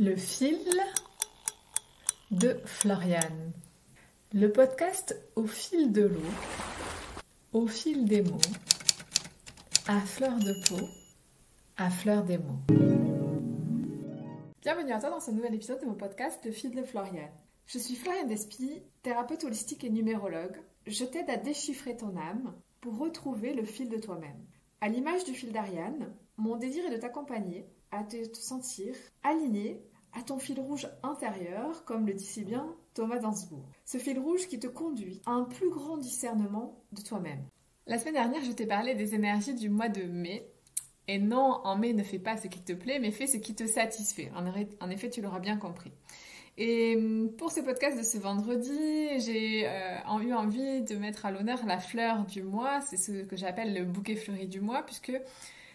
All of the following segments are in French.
Le fil de Floriane. Le podcast au fil de l'eau, au fil des mots, à fleur de peau, à fleur des mots. Bienvenue à toi dans ce nouvel épisode de mon podcast Le fil de Floriane. Je suis Floriane Despy, thérapeute holistique et numérologue. Je t'aide à déchiffrer ton âme pour retrouver le fil de toi-même. À l'image du fil d'Ariane, mon désir est de t'accompagner à te sentir aligné à ton fil rouge intérieur, comme le dit si bien Thomas Danzbourg. Ce fil rouge qui te conduit à un plus grand discernement de toi-même. La semaine dernière, je t'ai parlé des énergies du mois de mai. Et non, en mai, ne fais pas ce qui te plaît, mais fais ce qui te satisfait. En effet, tu l'auras bien compris. Et pour ce podcast de ce vendredi, j'ai eu envie de mettre à l'honneur la fleur du mois. C'est ce que j'appelle le bouquet fleuri du mois, puisque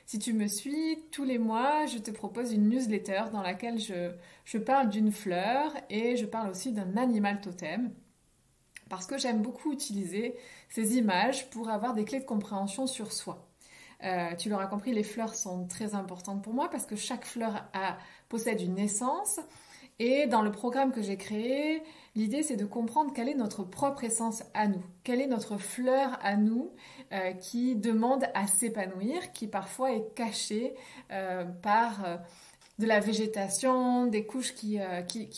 si tu me suis, tous les mois, je te propose une newsletter dans laquelle je parle d'une fleur et je parle aussi d'un animal totem. Parce que j'aime beaucoup utiliser ces images pour avoir des clés de compréhension sur soi. Tu l'auras compris, les fleurs sont très importantes pour moi parce que chaque fleur possède une essence. Et dans le programme que j'ai créé, l'idée c'est de comprendre quelle est notre propre essence à nous, quelle est notre fleur à nous qui demande à s'épanouir, qui parfois est cachée par de la végétation, des couches qui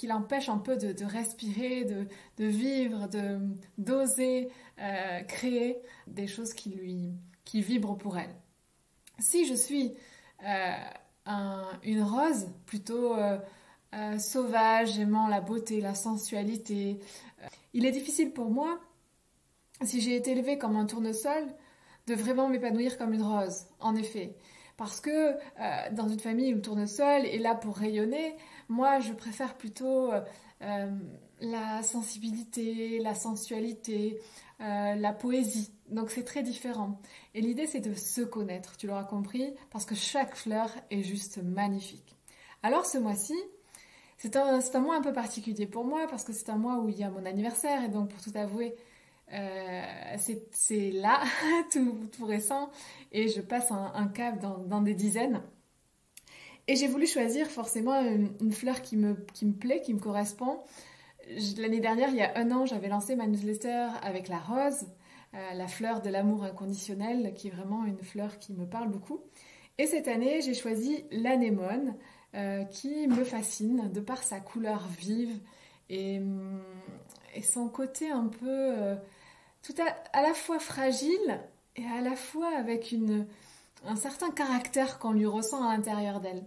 l'empêchent un peu de respirer, de vivre, d'oser créer des choses qui vibrent pour elle. Si je suis une rose plutôt sauvage, aimant la beauté, la sensualité, il est difficile pour moi, si j'ai été élevée comme un tournesol, de vraiment m'épanouir comme une rose, en effet. Parce que dans une famille où le tournesol est là pour rayonner, moi je préfère plutôt la sensibilité, la sensualité, la poésie. Donc c'est très différent. Et l'idée c'est de se connaître, tu l'auras compris, parce que chaque fleur est juste magnifique. Alors ce mois-ci, c'est un mois un peu particulier pour moi, parce que c'est un mois où il y a mon anniversaire, et donc pour tout avouer, c'est là, tout récent, et je passe un cap dans des dizaines. Et j'ai voulu choisir forcément une fleur qui me plaît, qui me correspond. L'année dernière, il y a 1 an, j'avais lancé ma newsletter avec la rose, la fleur de l'amour inconditionnel, qui est vraiment une fleur qui me parle beaucoup. Et cette année, j'ai choisi l'anémone, qui me fascine de par sa couleur vive et son côté un peu à la fois fragile et à la fois avec un certain caractère qu'on lui ressent à l'intérieur d'elle.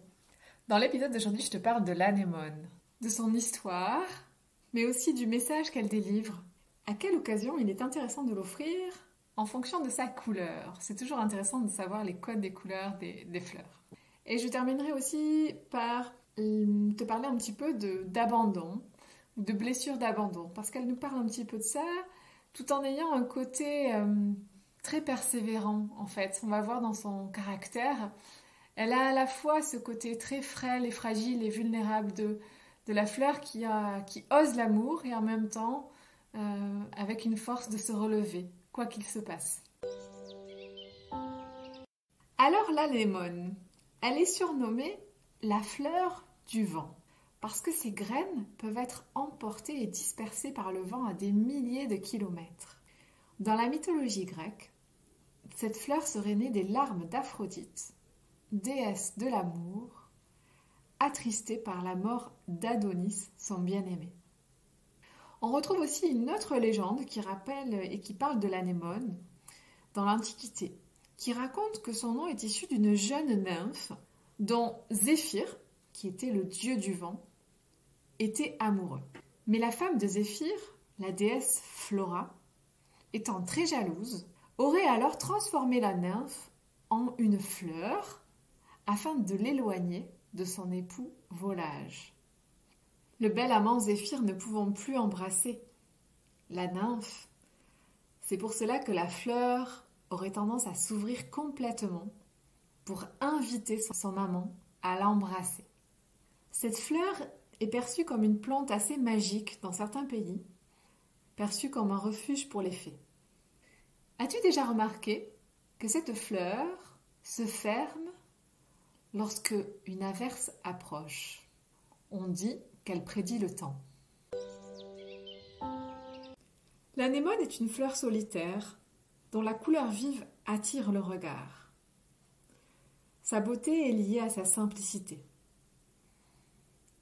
Dans l'épisode d'aujourd'hui, je te parle de l'anémone, de son histoire, mais aussi du message qu'elle délivre. À quelle occasion il est intéressant de l'offrir en fonction de sa couleur. C'est toujours intéressant de savoir les codes des couleurs des fleurs. Et je terminerai aussi par te parler un petit peu d'abandon, de blessure d'abandon, parce qu'elle nous parle un petit peu de ça, tout en ayant un côté très persévérant, en fait. On va voir dans son caractère, elle a à la fois ce côté très frêle et fragile et vulnérable de la fleur qui ose l'amour, et en même temps avec une force de se relever, quoi qu'il se passe. Alors l'anémone, elle est surnommée la fleur du vent, parce que ses graines peuvent être emportées et dispersées par le vent à des milliers de kilomètres. Dans la mythologie grecque, cette fleur serait née des larmes d'Aphrodite, déesse de l'amour, attristée par la mort d'Adonis, son bien-aimé. On retrouve aussi une autre légende qui rappelle et qui parle de l'anémone dans l'Antiquité, qui raconte que son nom est issu d'une jeune nymphe dont Zéphyr, qui était le dieu du vent, était amoureux. Mais la femme de Zéphyr, la déesse Flora, étant très jalouse, aurait alors transformé la nymphe en une fleur afin de l'éloigner de son époux Volage. Le bel amant Zéphyr ne pouvant plus embrasser la nymphe, c'est pour cela que la fleur aurait tendance à s'ouvrir complètement pour inviter son amant à l'embrasser. Cette fleur est perçue comme une plante assez magique dans certains pays, perçue comme un refuge pour les fées. As-tu déjà remarqué que cette fleur se ferme lorsque une averse approche? On dit qu'elle prédit le temps. L'anémone est une fleur solitaire dont la couleur vive attire le regard. Sa beauté est liée à sa simplicité.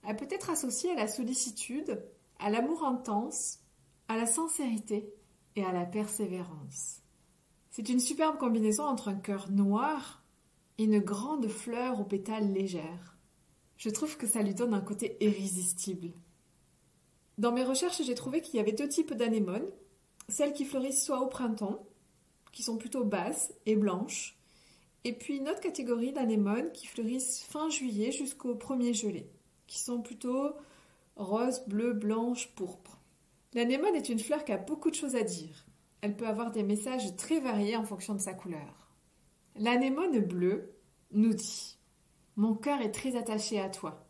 Elle peut être associée à la sollicitude, à l'amour intense, à la sincérité et à la persévérance. C'est une superbe combinaison entre un cœur noir et une grande fleur aux pétales légères. Je trouve que ça lui donne un côté irrésistible. Dans mes recherches, j'ai trouvé qu'il y avait 2 types d'anémones. Celles qui fleurissent soit au printemps, qui sont plutôt basses et blanches, et puis une autre catégorie d'anémones qui fleurissent fin juillet jusqu'au premier gelé, qui sont plutôt roses, bleues, blanches, pourpres. L'anémone est une fleur qui a beaucoup de choses à dire. Elle peut avoir des messages très variés en fonction de sa couleur. L'anémone bleue nous dit « Mon cœur est très attaché à toi,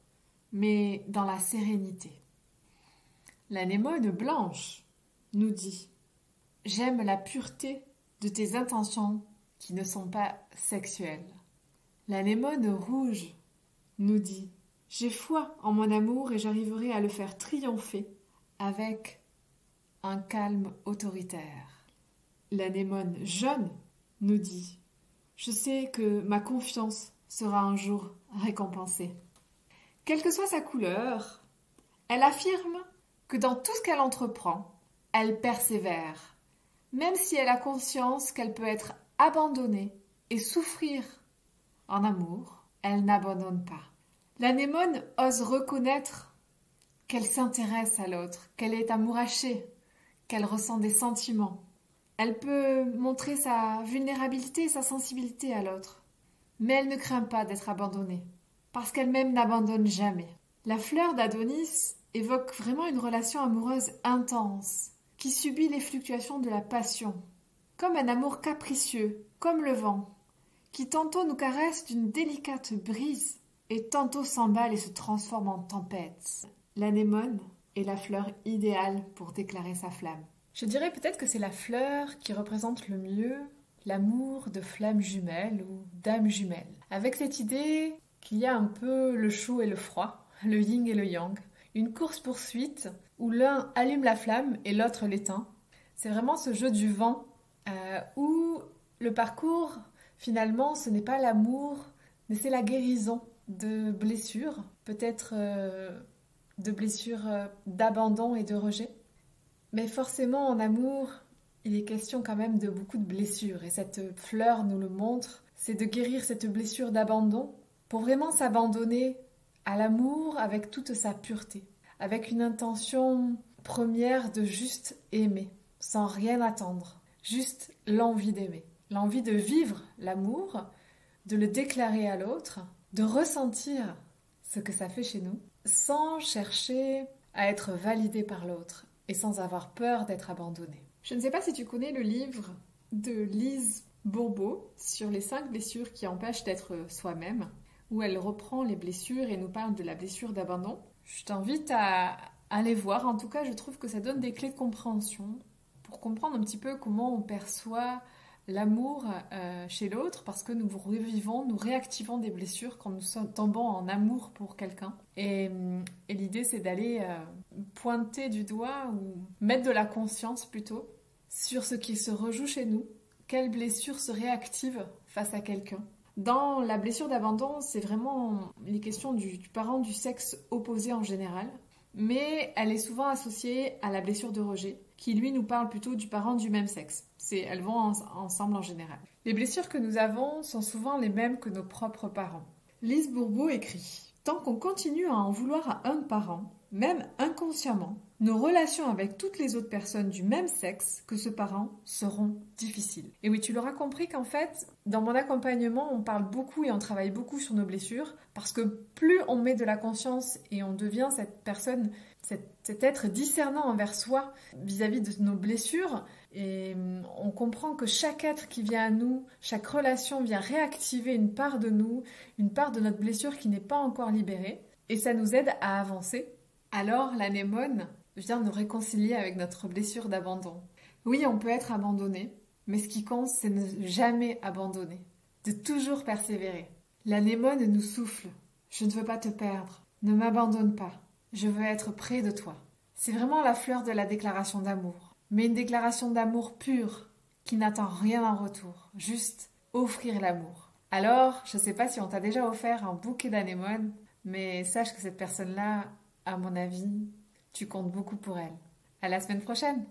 mais dans la sérénité. » L'anémone blanche nous dit « J'aime la pureté de tes intentions qui ne sont pas sexuelles. » L'anémone rouge nous dit « J'ai foi en mon amour et j'arriverai à le faire triompher avec un calme autoritaire. » L'anémone jaune nous dit « Je sais que ma confiance sera un jour récompensée. » Quelle que soit sa couleur, elle affirme que dans tout ce qu'elle entreprend, elle persévère, même si elle a conscience qu'elle peut être abandonnée et souffrir en amour, elle n'abandonne pas. L'anémone ose reconnaître qu'elle s'intéresse à l'autre, qu'elle est amourachée, qu'elle ressent des sentiments. Elle peut montrer sa vulnérabilité et sa sensibilité à l'autre, mais elle ne craint pas d'être abandonnée, parce qu'elle-même n'abandonne jamais. La fleur d'Adonis évoque vraiment une relation amoureuse intense, qui subit les fluctuations de la passion, comme un amour capricieux, comme le vent, qui tantôt nous caresse d'une délicate brise et tantôt s'emballe et se transforme en tempête. L'anémone est la fleur idéale pour déclarer sa flamme. Je dirais peut-être que c'est la fleur qui représente le mieux l'amour de flamme jumelle ou d'âme jumelle, avec cette idée qu'il y a un peu le chaud et le froid, le yin et le yang, une course-poursuite où l'un allume la flamme et l'autre l'éteint. C'est vraiment ce jeu du vent où le parcours, finalement, ce n'est pas l'amour, mais c'est la guérison de blessures, peut-être de blessures d'abandon et de rejet. Mais forcément, en amour, il est question quand même de beaucoup de blessures. Et cette fleur nous le montre, c'est de guérir cette blessure d'abandon pour vraiment s'abandonner à l'amour avec toute sa pureté, avec une intention première de juste aimer, sans rien attendre, juste l'envie d'aimer, l'envie de vivre l'amour, de le déclarer à l'autre, de ressentir ce que ça fait chez nous, sans chercher à être validé par l'autre et sans avoir peur d'être abandonné. Je ne sais pas si tu connais le livre de Lise Bourbeau sur les 5 blessures qui empêchent d'être soi-même, où elle reprend les blessures et nous parle de la blessure d'abandon. Je t'invite à aller voir. En tout cas, je trouve que ça donne des clés de compréhension pour comprendre un petit peu comment on perçoit l'amour chez l'autre, parce que nous revivons, nous réactivons des blessures quand nous tombons en amour pour quelqu'un. Et l'idée, c'est d'aller pointer du doigt ou mettre de la conscience plutôt sur ce qui se rejoue chez nous, quelle blessure se réactive face à quelqu'un. Dans la blessure d'abandon, c'est vraiment les questions du parent du sexe opposé en général, mais elle est souvent associée à la blessure de rejet, qui lui nous parle plutôt du parent du même sexe. Elles vont ensemble en général. Les blessures que nous avons sont souvent les mêmes que nos propres parents. Lise Bourbeau écrit « Tant qu'on continue à en vouloir à un parent, même inconsciemment, nos relations avec toutes les autres personnes du même sexe que ce parent seront difficiles. » Et oui, tu l'auras compris qu'en fait, dans mon accompagnement, on parle beaucoup et on travaille beaucoup sur nos blessures, parce que plus on met de la conscience et on devient cette personne, cet être discernant envers soi vis-à-vis de nos blessures, et on comprend que chaque être qui vient à nous, chaque relation vient réactiver une part de nous, une part de notre blessure qui n'est pas encore libérée, et ça nous aide à avancer. Alors l'anémone vient nous réconcilier avec notre blessure d'abandon. Oui, on peut être abandonné, mais ce qui compte, c'est ne jamais abandonner, de toujours persévérer. L'anémone nous souffle « Je ne veux pas te perdre, Ne m'abandonne pas. Je veux être près de toi. C'est vraiment la fleur de la déclaration d'amour. Mais une déclaration d'amour pure, qui n'attend rien en retour. Juste offrir l'amour. Alors, je ne sais pas si on t'a déjà offert un bouquet d'anémones, mais sache que cette personne-là, à mon avis, tu comptes beaucoup pour elle. À la semaine prochaine!